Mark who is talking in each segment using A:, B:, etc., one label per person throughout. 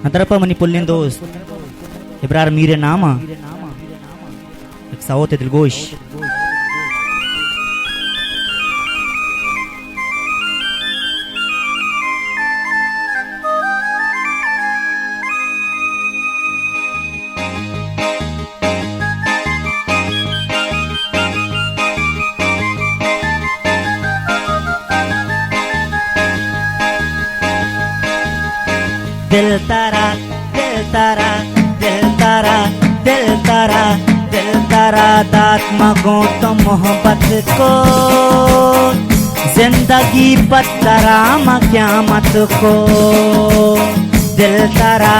A: Antara manipulin dos Ibrar mire nama Saote del gosh दिल तारा दिल तारा दिल तारा दिल तारा दिल तारा दात मांगो तो मोहब्बत को जिंदगी पत्थरा क़यामत को दिल तारा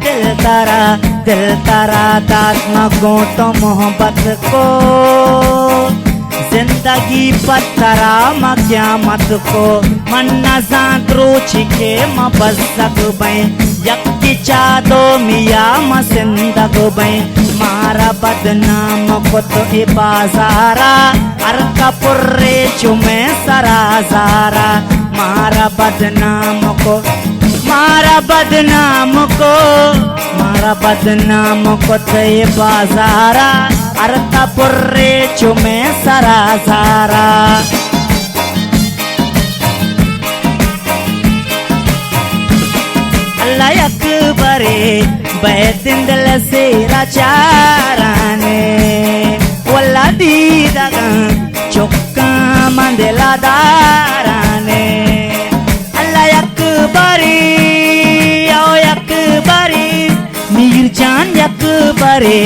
A: दिल तारा दिल तारा दात मांगो तो मोहब्बत को जिंदगी पत्थरा क़यामत को मन्ना सांत्रो छिके मबज़क बई यक्की चादो मिया मसिंदक बई मारा बदनाम को तो ए बाजारा अरका पुर्रे चुमे सराजारा मारा बदनाम को तो ए बाजारा अरका पुर्रे चुमे सराजारा अल्लाह अकबरे बैतिंदल से राचाराने वल्ला दीदागा चोक्का मंदला दाराने अल्लाह अकबरे ओ अकबरे मीरजान अकबरे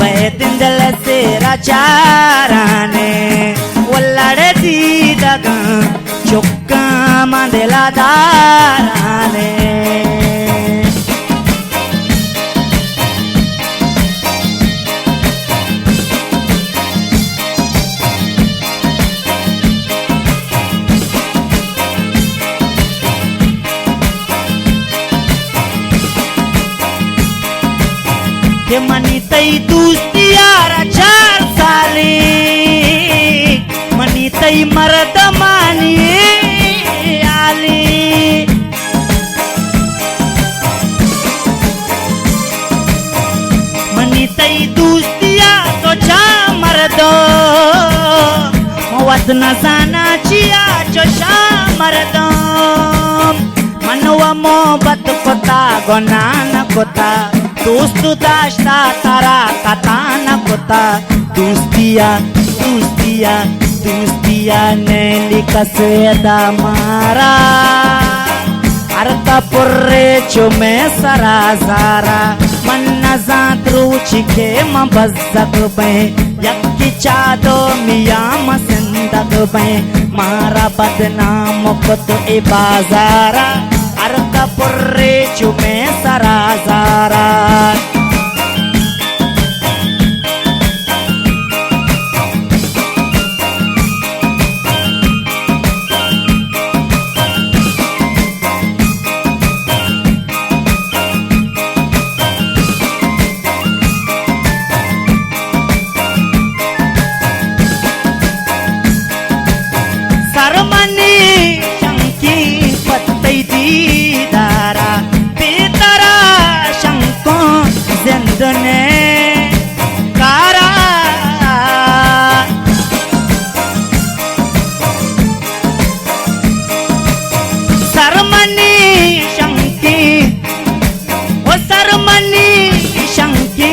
A: बैतिंदल से राचाराने वल्ला दीदागा चोक्का मंदला दाराने के मनी तई दोस्तियारा 4 साली मनी तई मर्द मानी आली मनी तई दोस्तिया तो जा मर्दो मवत न जाना चिया जो शा मर्दो मनवा मोहब्बत कोता गोना न कोता दोस्त दाश्ता तारा कता न कोता दोस्तिया दोस्तिया दोस्तिया ने लिखस यदा मारा अरका पुर्रे चुमे सराजारा मन्ना सांत्रो छिके मबज़क बई यक्की चादो मिया मसिंदक बई मारा बदनाम को तो ए बाजारा अरका पुर्रे चुमे सराजारा सरमनी शंकी पत्तई दीदारा बेतरा शंको जिंदने कारा सरमनी शंकी ओ सरमनी शंकी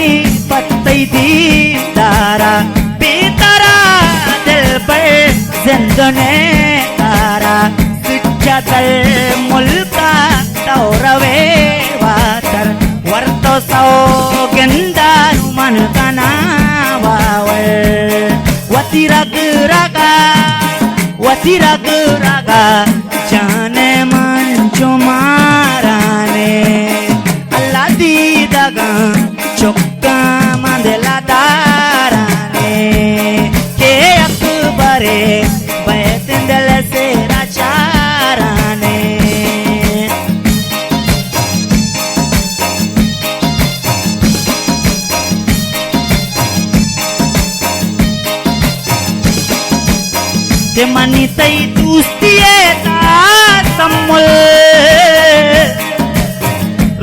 A: पत्तई दीदारा बेतरा दिल पर जिंदने तारा सुच्चतल मुल्का तौरवे वातर वर्तो सौ गिंदा मन कना वावर वतिरग रागा जाने मन चुमाराने अल्लाह दीदागा चुक्का मंदला दाराने के अकबरे बैतिंदल से राचाराने के मनी तई दोस्तिये ता सम्मुल